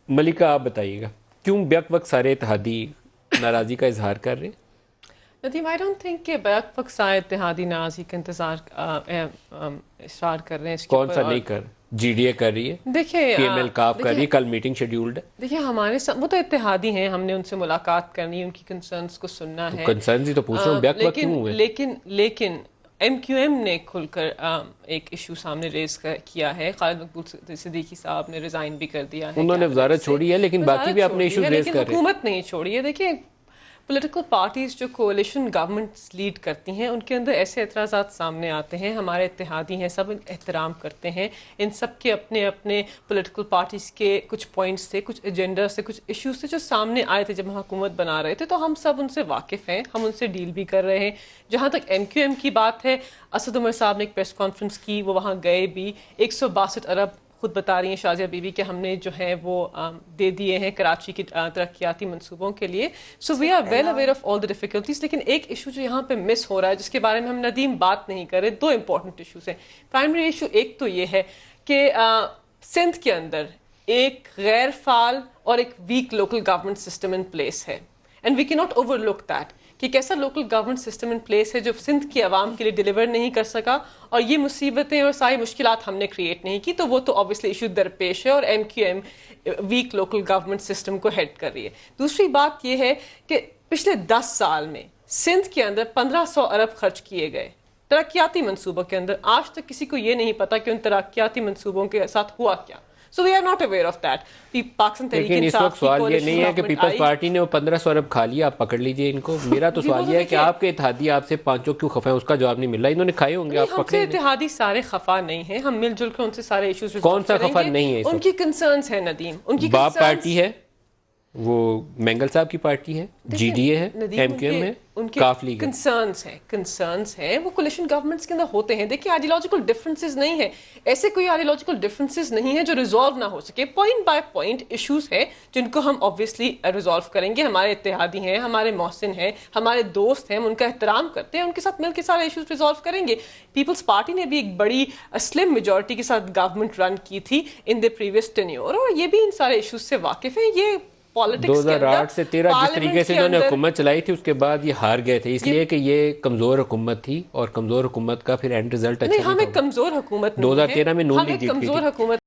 ملکہ آپ بتائیے گا کیوں بیک وقت سارے اتحادی ناراضی کا اظہار کر رہے ہیں؟ ندیم آئی ڈونٹ تھنک کہ بیک وقت سارے اتحادی ناراضی کا اصرار کر رہے ہیں اس کے کون اوپر. سا اور نہیں کر جی ڈی اے کر رہی ہے، دیکھیں پی ایم ایل کاف کر رہی ہے، کل میٹنگ شیڈیولڈ ہے. دیکھیں ہمارے ساتھ وہ تو اتحادی ہیں، ہم نے ان سے ملاقات کرنی ہے، ان کی کنسرنس کو سننا تو ہے. کنسرنز ہی تو پوچھ رہا ہوں، بیک وقت کیوں ہوئے؟ لیکن ایم کیو ایم نے کھل کر ایک ایشو سامنے ریز کیا ہے. خالد مقبول صدیقی صاحب نے ریزائن بھی کر دیا ہے انہوں نے کیبنٹ وزارت سے. چھوڑی ہے لیکن باقی بھی وزارت اپنے چھوڑی ایشوز ہے ریز لیکن کر رہے ہیں. حکومت نہیں چھوڑی ہے. دیکھیں پولیٹیکل پارٹیز جو کولیشن گورنمنٹس لیڈ کرتی ہیں ان کے اندر ایسے اعتراضات سامنے آتے ہیں. ہمارے اتحادی ہیں، سب احترام کرتے ہیں. ان سب کے اپنے اپنے پولیٹیکل پارٹیز کے کچھ پوائنٹس تھے، کچھ ایجنڈا سے، کچھ ایشوز تھے جو سامنے آئے تھے جب ہم حکومت بنا رہے تھے، تو ہم سب ان سے واقف ہیں، ہم ان سے ڈیل بھی کر رہے ہیں. جہاں تک ایم کیو ایم کی بات ہے، اسد عمر صاحب نے ایک پریس کانفرنس کی، وہ وہاں گئے بھی. 162 ارب خود بتا رہی ہیں شازیہ بیوی کہ ہم نے جو ہے وہ دے دیے ہیں کراچی کی ترقیاتی منصوبوں کے لیے. So we are well aware of all the difficulties. لیکن ایک ایشو جو یہاں پہ مس ہو رہا ہے، جس کے بارے میں ہم ندیم بات نہیں کر رہے، دو امپورٹنٹ ایشوز ہیں. پرائمری ایشو ایک تو یہ ہے کہ سندھ کے اندر ایک غیر فعال اور ایک weak local government system in place ہے. And we can not overlook that کہ ایک ایسا local government system in place ہے جو سندھ کی عوام کے لیے ڈیلیور نہیں کر سکا، اور یہ مصیبتیں اور ساری مشکلات ہم نے کریٹ نہیں کی. تو وہ تو obviously ایشو درپیش ہے، اور M Q M weak local government system کو ہیڈ کر رہی ہے. دوسری بات یہ ہے کہ پچھلے 10 سال میں سندھ کے اندر 1500 ارب خرچ کیے گئے ترقیاتی منصوبوں کے اندر. آج تک کسی کو یہ نہیں پتا کہ ان ترقیاتی منصوبوں کے ساتھ ہوا کیا. So we are not aware of that. Pakistan تحریک لیکن اس وقت انصاف کی سوال یہ کوalition نہیں ہے کہ گورنمنٹ پیپلز آئی. پارٹی نے وہ 1500 ارب کھا لیا، آپ پکڑ لیجئے ان کو. میرا تو جی وہ سوال تو یہ ہے کہ دیکھیے، آپ کے اتحادی آپ سے پانچوں کیوں خفا ہیں، اس کا جواب نہیں مل رہا. انہوں نے کھائے ہوں گے، نہیں آپ ہم پکڑے سے انہیں. اتحادی سارے خفا نہیں ہیں، ہم مل جل کر ان سے سارے ایشوز کون ریزالو سا کریں خفا گے. نہیں ہے اس ان وقت؟ کی کنسرنس ہیں ندیم، ان کی باپ کنسرنس. پارٹی ہے، وہ مینگل صاحب کی پارٹی ہے، جی دیکھیں ڈی اے ہے، ندیم، ایم کیو ایم ہے، ان کے کاف لیگ ہے. کنسرنس ہیں وہ کولیشن گورنمنٹس کے اندر ہوتے ہیں. دیکھیں آئیڈیالوجیکل ڈفرینسز نہیں ہیں، ایسے کوئی آئیڈیالوجیکل ڈفرینسز نہیں ہیں جو ریزالو نہ ہو سکے. پوائنٹ بائی پوائنٹ ایشوز ہیں جن کو ہم obviously ریزالو کریں گے. ہمارے اتحادی ہیں، ہمارے محسن ہیں، ہمارے دوست ہیں، ہم ان کا احترام کرتے ہیں، ان کے ساتھ مل کے سارے ایشوز ریزالو کریں گے. پیپلز پارٹی نے بھی ایک بڑی سلم میجورٹی کے ساتھ گورنمنٹ رن کی تھی ان دی پریویس ٹینیور، اور یہ بھی ان سارے ایشوز سے واقف ہیں. یہ پالیٹکس کے اندر، 2008 سے 13 جس طریقے پارلیمنٹ سے کے انہوں نے اندر حکومت چلائی تھی، اس کے بعد یہ ہار گئے تھے، اس یہ لیے کہ یہ کمزور حکومت تھی، اور کمزور حکومت کا پھر اینڈ رزلٹ نہیں، اچھا نہیں ہم تھا. ایک کمزور حکومت نہیں ہے، 2013 میں نون ہم لیگ ایک جیت گئی کمزور تھی. حکومت